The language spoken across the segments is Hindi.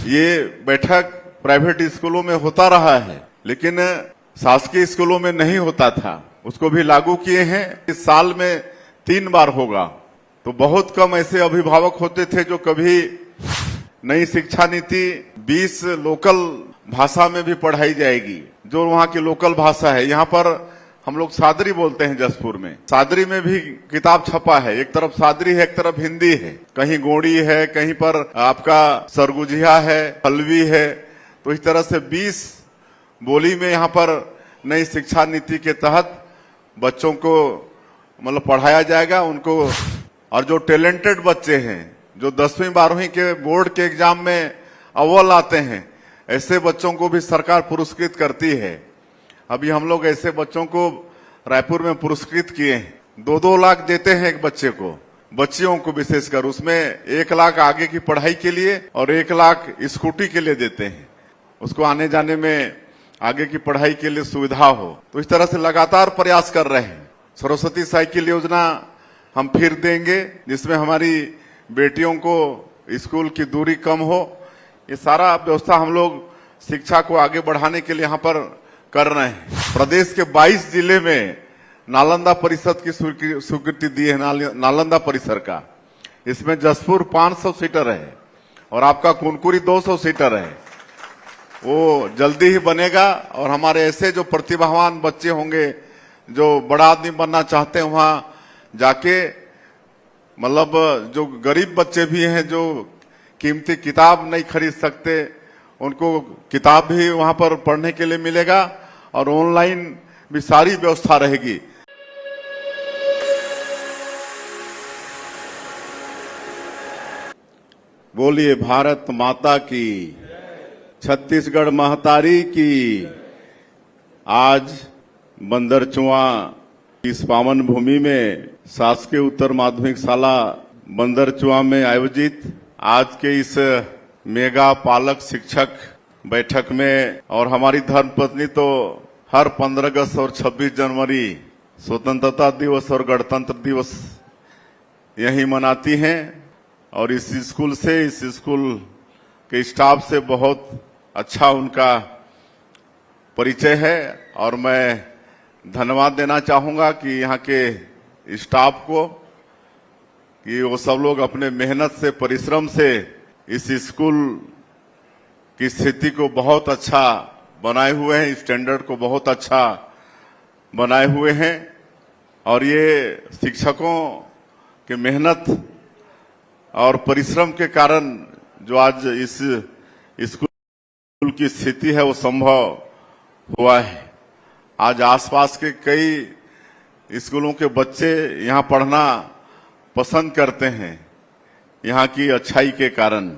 ये बैठक प्राइवेट स्कूलों में होता रहा है, लेकिन शासकीय स्कूलों में नहीं होता था। उसको भी लागू किए हैं। इस साल में 3 बार होगा। तो बहुत कम ऐसे अभिभावक होते थे जो कभी नई शिक्षा नीति 20 लोकल भाषा में भी पढ़ाई जाएगी, जो वहाँ की लोकल भाषा है। यहाँ पर हम लोग सादरी बोलते हैं जसपुर में। सादरी में भी किताब छपा है। एक तरफ सादरी है, एक तरफ हिंदी है। कहीं गोड़ी है, कहीं पर आपका सरगुजिया है, हलवी है। तो इस तरह से 20 बोली में यहाँ पर नई शिक्षा नीति के तहत बच्चों को मतलब पढ़ाया जाएगा उनको। और जो टैलेंटेड बच्चे हैं, जो 10वीं 12वीं के बोर्ड के एग्जाम में अव्वल आते हैं, ऐसे बच्चों को भी सरकार पुरस्कृत करती है। अभी हम लोग ऐसे बच्चों को रायपुर में पुरस्कृत किए हैं। 2-2 लाख देते हैं एक बच्चे को, बच्चियों को विशेषकर। उसमें 1 लाख आगे की पढ़ाई के लिए और 1 लाख स्कूटी के लिए देते हैं, उसको आने जाने में आगे की पढ़ाई के लिए सुविधा हो। तो इस तरह से लगातार प्रयास कर रहे हैं। सरस्वती साइकिल योजना हम फिर देंगे, जिसमें हमारी बेटियों को स्कूल की दूरी कम हो। ये सारा व्यवस्था हम लोग शिक्षा को आगे बढ़ाने के लिए यहाँ पर कर रहे हैं। प्रदेश के 22 जिले में नालंदा परिषद की स्वीकृति दी है, नालंदा परिसर का। इसमें जसपुर 500 सीटर है और आपका कुनकुरी 200 सीटर है। वो जल्दी ही बनेगा। और हमारे ऐसे जो प्रतिभावान बच्चे होंगे, जो बड़ा आदमी बनना चाहते हैं, वहां जाके मतलब जो गरीब बच्चे भी हैं, जो कीमती किताब नहीं खरीद सकते, उनको किताब भी वहां पर पढ़ने के लिए मिलेगा और ऑनलाइन भी सारी व्यवस्था रहेगी। बोलिए भारत माता की, छत्तीसगढ़ महतारी की। आज बंदरचुआ इस पावन भूमि में शासकीय उत्तर माध्यमिक शाला बंदरचुआ में आयोजित आज के इस मेगा पालक शिक्षक बैठक में, और हमारी धर्मपत्नी तो हर 15 अगस्त और 26 जनवरी स्वतंत्रता दिवस और गणतंत्र दिवस यही मनाती हैं। और इस स्कूल से, इस स्कूल के स्टाफ से बहुत अच्छा उनका परिचय है। और मैं धन्यवाद देना चाहूंगा कि यहाँ के स्टाफ को, कि वो सब लोग अपने मेहनत से, परिश्रम से इस स्कूल की स्थिति को बहुत अच्छा बनाए हुए हैं, स्टैंडर्ड को बहुत अच्छा बनाए हुए हैं। और ये शिक्षकों के मेहनत और परिश्रम के कारण जो आज इस स्कूल की स्थिति है वो संभव हुआ है। आज आसपास के कई स्कूलों के बच्चे यहाँ पढ़ना पसंद करते हैं, यहाँ की अच्छाई के कारण।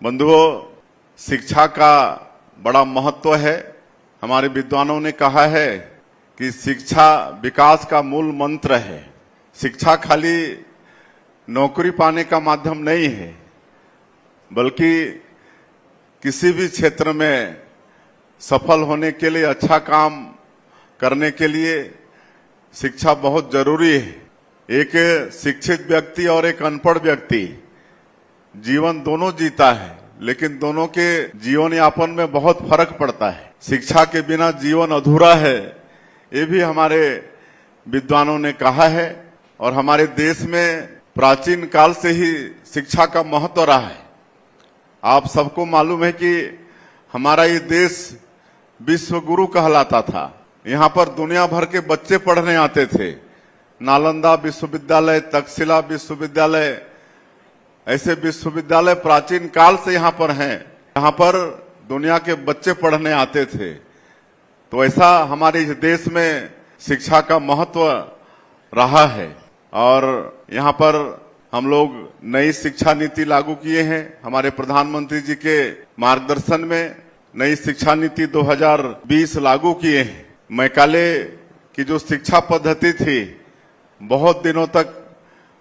बंधुओं, शिक्षा का बड़ा महत्व है। हमारे विद्वानों ने कहा है कि शिक्षा विकास का मूल मंत्र है। शिक्षा खाली नौकरी पाने का माध्यम नहीं है, बल्कि किसी भी क्षेत्र में सफल होने के लिए, अच्छा काम करने के लिए शिक्षा बहुत जरूरी है। एक शिक्षित व्यक्ति और एक अनपढ़ व्यक्ति जीवन दोनों जीता है, लेकिन दोनों के जीवन यापन में बहुत फर्क पड़ता है। शिक्षा के बिना जीवन अधूरा है, ये भी हमारे विद्वानों ने कहा है। और हमारे देश में प्राचीन काल से ही शिक्षा का महत्व रहा है। आप सबको मालूम है कि हमारा ये देश विश्व गुरु कहलाता था। यहाँ पर दुनिया भर के बच्चे पढ़ने आते थे। नालंदा विश्वविद्यालय, तक्षशिला विश्वविद्यालय, ऐसे विश्वविद्यालय प्राचीन काल से यहाँ पर हैं। यहाँ पर दुनिया के बच्चे पढ़ने आते थे। तो ऐसा हमारे इस देश में शिक्षा का महत्व रहा है। और यहाँ पर हम लोग नई शिक्षा नीति लागू किए हैं। हमारे प्रधानमंत्री जी के मार्गदर्शन में नई शिक्षा नीति 2020 लागू किए हैं। मैकाले की जो शिक्षा पद्धति थी, बहुत दिनों तक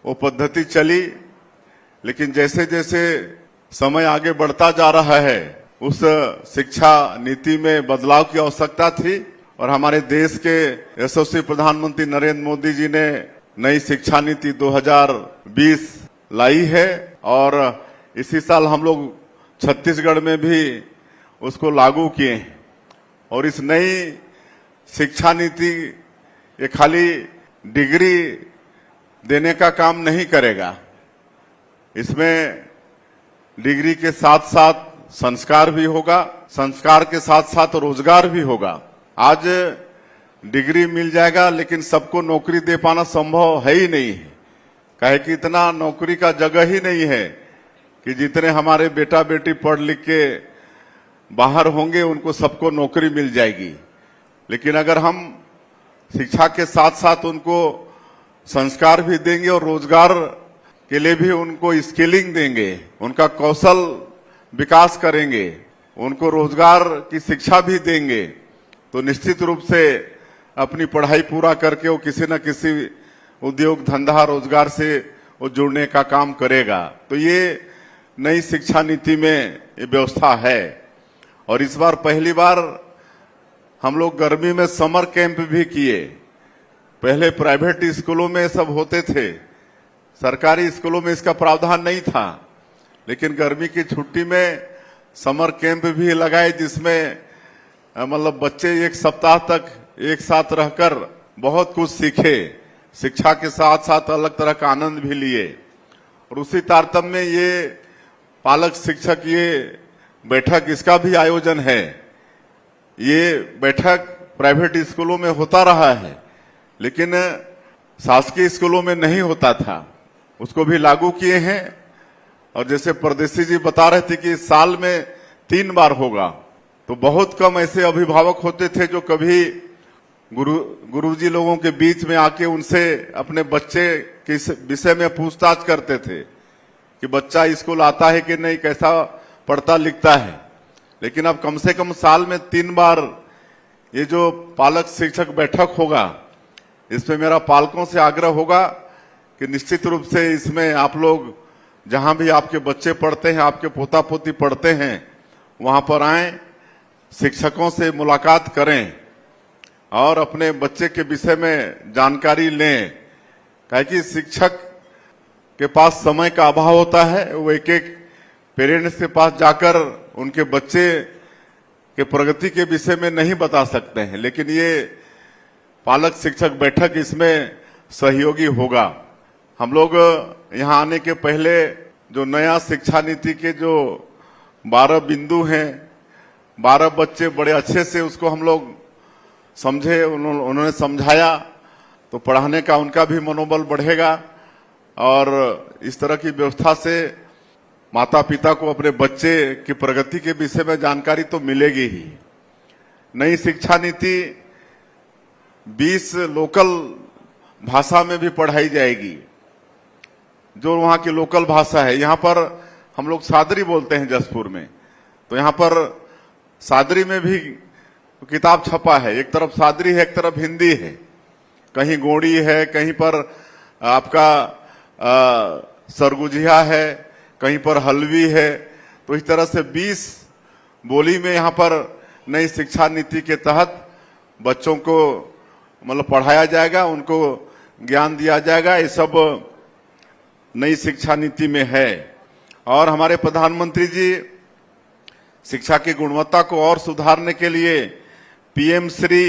वो पद्धति चली, लेकिन जैसे जैसे समय आगे बढ़ता जा रहा है, उस शिक्षा नीति में बदलाव की आवश्यकता थी। और हमारे देश के यशस्वी प्रधानमंत्री नरेंद्र मोदी जी ने नई शिक्षा नीति 2020 लाई है। और इसी साल हम लोग छत्तीसगढ़ में भी उसको लागू किए हैं। और इस नई शिक्षा नीति ये खाली डिग्री देने का काम नहीं करेगा, इसमें डिग्री के साथ साथ संस्कार भी होगा, संस्कार के साथ साथ रोजगार भी होगा। आज डिग्री मिल जाएगा लेकिन सबको नौकरी दे पाना संभव है ही नहीं है, काहे कि इतना नौकरी का जगह ही नहीं है कि जितने हमारे बेटा बेटी पढ़ लिख के बाहर होंगे उनको सबको नौकरी मिल जाएगी। लेकिन अगर हम शिक्षा के साथ साथ उनको संस्कार भी देंगे और रोजगार के लिए भी उनको स्किलिंग देंगे, उनका कौशल विकास करेंगे, उनको रोजगार की शिक्षा भी देंगे, तो निश्चित रूप से अपनी पढ़ाई पूरा करके वो किसी न किसी उद्योग धंधा रोजगार से वो जुड़ने का काम करेगा। तो ये नई शिक्षा नीति में ये व्यवस्था है। और इस बार पहली बार हम लोग गर्मी में समर कैंप भी किए। पहले प्राइवेट स्कूलों में सब होते थे, सरकारी स्कूलों में इसका प्रावधान नहीं था, लेकिन गर्मी की छुट्टी में समर कैंप भी लगाए जिसमें मतलब बच्चे एक सप्ताह तक एक साथ रहकर बहुत कुछ सीखे, शिक्षा के साथ साथ अलग तरह का आनंद भी लिए। और उसी तारतम्य में ये पालक शिक्षक ये बैठक इसका भी आयोजन है। ये बैठक प्राइवेट स्कूलों में होता रहा है लेकिन शासकीय स्कूलों में नहीं होता था, उसको भी लागू किए हैं। और जैसे परदेसी जी बता रहे थे कि साल में 3 बार होगा, तो बहुत कम ऐसे अभिभावक होते थे जो कभी गुरुजी लोगों के बीच में आके उनसे अपने बच्चे के विषय में पूछताछ करते थे कि बच्चा स्कूल आता है कि नहीं, कैसा पढ़ता लिखता है। लेकिन अब कम से कम साल में 3 बार ये जो पालक शिक्षक बैठक होगा, इसमें मेरा पालकों से आग्रह होगा कि निश्चित रूप से इसमें आप लोग जहां भी आपके बच्चे पढ़ते हैं, आपके पोता पोती पढ़ते हैं, वहां पर आएं, शिक्षकों से मुलाकात करें और अपने बच्चे के विषय में जानकारी लें। काहे कि शिक्षक के पास समय का अभाव होता है, वो एक एक पेरेंट्स के पास जाकर उनके बच्चे के प्रगति के विषय में नहीं बता सकते हैं, लेकिन ये पालक शिक्षक बैठक इसमें सहयोगी होगा। हम लोग यहाँ आने के पहले जो नया शिक्षा नीति के जो 12 बिंदु हैं, 12 बच्चे बड़े अच्छे से उसको हम लोग समझे, उन्होंने समझाया, तो पढ़ाने का उनका भी मनोबल बढ़ेगा। और इस तरह की व्यवस्था से माता पिता को अपने बच्चे की प्रगति के विषय में जानकारी तो मिलेगी ही। नई शिक्षा नीति 20 लोकल भाषा में भी पढ़ाई जाएगी, जो वहां की लोकल भाषा है। यहाँ पर हम लोग सादरी बोलते हैं जसपुर में, तो यहाँ पर सादरी में भी किताब छपा है। एक तरफ सादरी है, एक तरफ हिंदी है, कहीं गोड़ी है, कहीं पर आपका सरगुजिया है, कहीं पर हलवी है। तो इस तरह से 20 बोली में यहाँ पर नई शिक्षा नीति के तहत बच्चों को मतलब पढ़ाया जाएगा, उनको ज्ञान दिया जाएगा। ये सब नई शिक्षा नीति में है। और हमारे प्रधानमंत्री जी शिक्षा की गुणवत्ता को और सुधारने के लिए पीएम श्री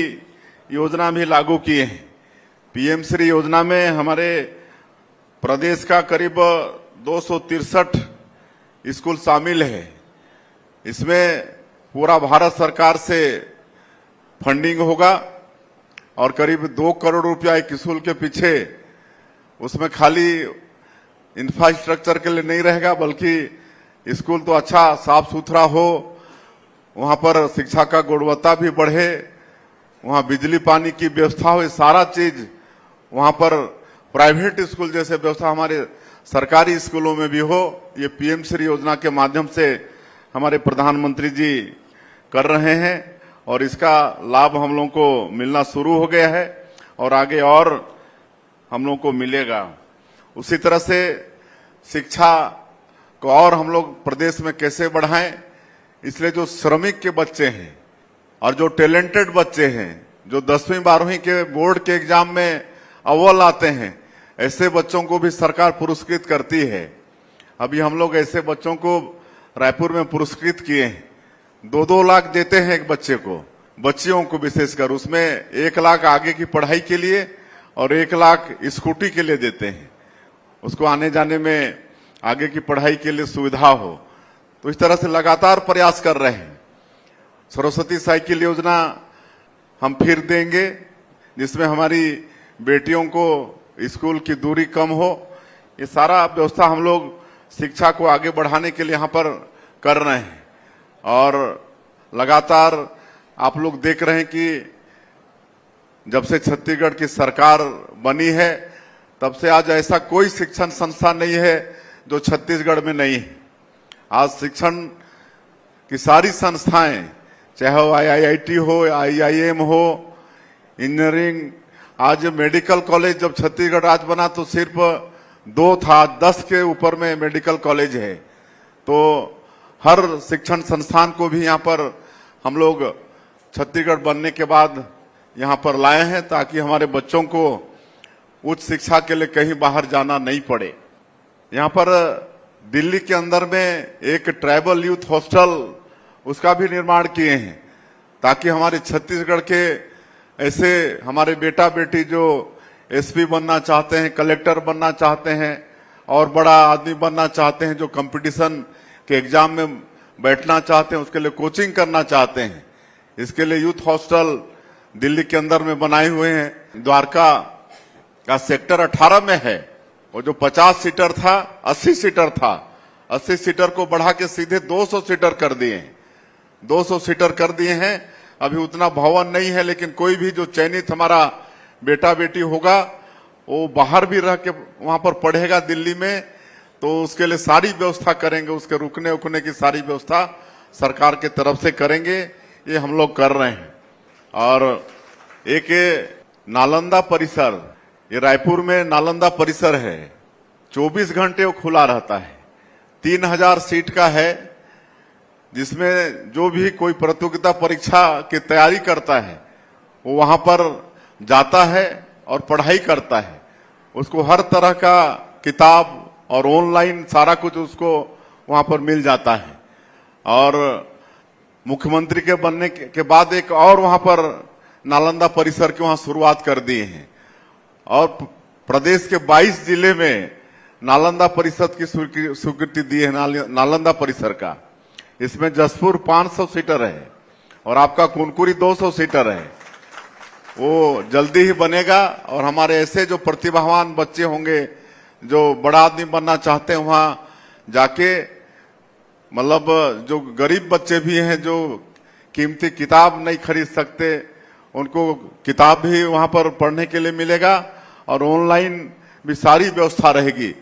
योजना भी लागू किए हैं। पीएम श्री योजना में हमारे प्रदेश का करीब 263 स्कूल शामिल है। इसमें पूरा भारत सरकार से फंडिंग होगा और करीब 2 करोड़ रुपया एक स्कूल के पीछे, उसमें खाली इंफ्रास्ट्रक्चर के लिए नहीं रहेगा, बल्कि स्कूल तो अच्छा साफ सुथरा हो, वहां पर शिक्षा का गुणवत्ता भी बढ़े, वहां बिजली पानी की व्यवस्था हो, सारा चीज वहां पर प्राइवेट स्कूल जैसे व्यवस्था हमारे सरकारी स्कूलों में भी हो। ये पीएम श्री योजना के माध्यम से हमारे प्रधानमंत्री जी कर रहे हैं और इसका लाभ हम लोगों को मिलना शुरू हो गया है और आगे और हम लोगों को मिलेगा। उसी तरह से शिक्षा को और हम लोग प्रदेश में कैसे बढ़ाएं, इसलिए जो श्रमिक के बच्चे हैं और जो टैलेंटेड बच्चे हैं, जो 10वीं 12वीं के बोर्ड के एग्जाम में अव्वल आते हैं, ऐसे बच्चों को भी सरकार पुरस्कृत करती है। अभी हम लोग ऐसे बच्चों को रायपुर में पुरस्कृत किए हैं। 2-2 लाख देते हैं एक बच्चे को, बच्चियों को विशेषकर, उसमें 1 लाख आगे की पढ़ाई के लिए और 1 लाख स्कूटी के लिए देते हैं, उसको आने जाने में आगे की पढ़ाई के लिए सुविधा हो। तो इस तरह से लगातार प्रयास कर रहे हैं। सरस्वती साइकिल योजना हम फिर देंगे, जिसमें हमारी बेटियों को स्कूल की दूरी कम हो। ये सारा व्यवस्था हम लोग शिक्षा को आगे बढ़ाने के लिए यहाँ पर कर रहे हैं। और लगातार आप लोग देख रहे हैं कि जब से छत्तीसगढ़ की सरकार बनी है, तब से आज ऐसा कोई शिक्षण संस्थान नहीं है जो छत्तीसगढ़ में नहीं है। आज शिक्षण की सारी संस्थाएं, चाहे वो IIT हो, IIM हो, इंजीनियरिंग, आज मेडिकल कॉलेज जब छत्तीसगढ़ राज्य बना तो सिर्फ 2 था, 10 के ऊपर में मेडिकल कॉलेज है। तो हर शिक्षण संस्थान को भी यहाँ पर हम लोग छत्तीसगढ़ बनने के बाद यहाँ पर लाए हैं, ताकि हमारे बच्चों को उच्च शिक्षा के लिए कहीं बाहर जाना नहीं पड़े। यहाँ पर दिल्ली के अंदर में एक ट्राइबल यूथ हॉस्टल, उसका भी निर्माण किए हैं, ताकि हमारे छत्तीसगढ़ के ऐसे हमारे बेटा बेटी जो SP बनना चाहते हैं, कलेक्टर बनना चाहते हैं और बड़ा आदमी बनना चाहते हैं, जो कंपटीशन के एग्जाम में बैठना चाहते हैं, उसके लिए कोचिंग करना चाहते हैं, इसके लिए यूथ हॉस्टल दिल्ली के अंदर में बनाए हुए हैं। द्वारका का सेक्टर 18 में है, वो जो 50 सीटर था 80 सीटर था, 80 सीटर को बढ़ा के सीधे 200 सीटर कर दिए हैं। 200 सीटर कर दिए हैं। अभी उतना भवन नहीं है, लेकिन कोई भी जो चयनित हमारा बेटा बेटी होगा वो बाहर भी रह के वहां पर पढ़ेगा दिल्ली में, तो उसके लिए सारी व्यवस्था करेंगे, उसके रुकने उकने की सारी व्यवस्था सरकार के तरफ से करेंगे। ये हम लोग कर रहे हैं। और एक नालंदा परिसर, ये रायपुर में नालंदा परिसर है, 24 घंटे वो खुला रहता है, 3000 सीट का है, जिसमें जो भी कोई प्रतियोगिता परीक्षा की तैयारी करता है वो वहां पर जाता है और पढ़ाई करता है। उसको हर तरह का किताब और ऑनलाइन सारा कुछ उसको वहां पर मिल जाता है। और मुख्यमंत्री के बनने के बाद एक और वहां पर नालंदा परिसर की वहां शुरुआत कर दिए हैं। और प्रदेश के 22 जिले में नालंदा परिषद की स्वीकृति दी है नालंदा परिसर का। इसमें जसपुर 500 सीटर है और आपका कुनकुरी 200 सीटर है। वो जल्दी ही बनेगा। और हमारे ऐसे जो प्रतिभावान बच्चे होंगे जो बड़ा आदमी बनना चाहते हैं, वहां जाके मतलब जो गरीब बच्चे भी हैं जो कीमती किताब नहीं खरीद सकते, उनको किताब भी वहां पर पढ़ने के लिए मिलेगा और ऑनलाइन भी सारी व्यवस्था रहेगी।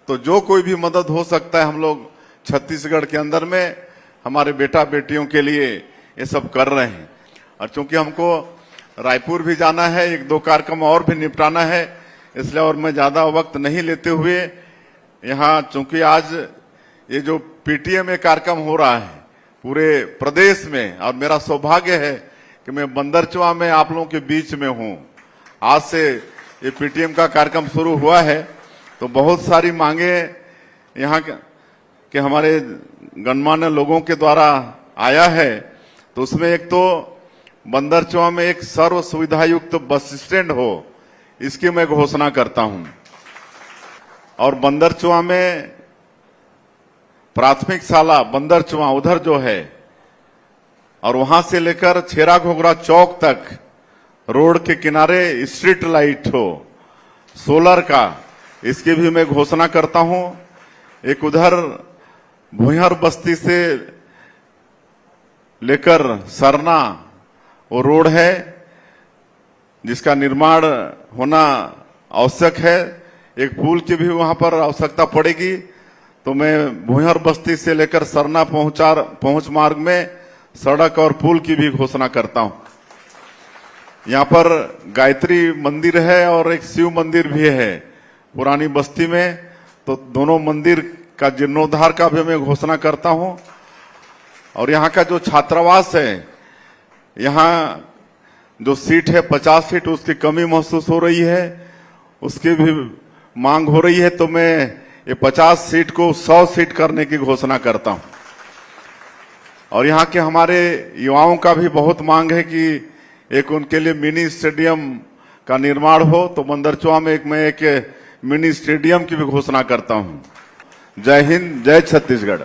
तो जो कोई भी मदद हो सकता है, हम लोग छत्तीसगढ़ के अंदर में हमारे बेटा बेटियों के लिए ये सब कर रहे हैं। और चूंकि हमको रायपुर भी जाना है, 1-2 कार्यक्रम और भी निपटाना है, इसलिए और मैं ज्यादा वक्त नहीं लेते हुए यहाँ, चूंकि आज ये जो PTM में कार्यक्रम हो रहा है पूरे प्रदेश में, और मेरा सौभाग्य है कि मैं बंदरचुआ में आप लोगों के बीच में हूँ। आज से ये PTM का कार्यक्रम शुरू हुआ है, तो बहुत सारी मांगे यहाँ के हमारे गणमान्य लोगों के द्वारा आया है। तो उसमें एक तो बंदरचुआ में एक सर्व सुविधा युक्त बस स्टैंड हो, इसकी मैं घोषणा करता हूं। और बंदरचुआ में प्राथमिक शाला बंदरचुआ उधर जो है, और वहां से लेकर छेरा घोगरा चौक तक रोड के किनारे स्ट्रीट लाइट हो सोलर का, इसकी भी मैं घोषणा करता हूं। एक उधर भुइहर बस्ती से लेकर सरना वो रोड है, जिसका निर्माण होना आवश्यक है। एक पुल की भी वहां पर आवश्यकता पड़ेगी। तो मैं भुइहर बस्ती से लेकर सरना पहुंच मार्ग में सड़क और पुल की भी घोषणा करता हूं। यहाँ पर गायत्री मंदिर है और एक शिव मंदिर भी है पुरानी बस्ती में, तो दोनों मंदिर का जीर्णोद्धार का भी मैं घोषणा करता हूं। और यहाँ का जो छात्रावास है, यहाँ जो सीट है 50 सीट, उसकी कमी महसूस हो रही है, उसकी भी मांग हो रही है। तो मैं ये 50 सीट को 100 सीट करने की घोषणा करता हूं। और यहाँ के हमारे युवाओं का भी बहुत मांग है कि एक उनके लिए मिनी स्टेडियम का निर्माण हो, तो बंदरचुआ में मैं एक मिनी स्टेडियम की भी घोषणा करता हूं। जय हिंद, जय छत्तीसगढ़।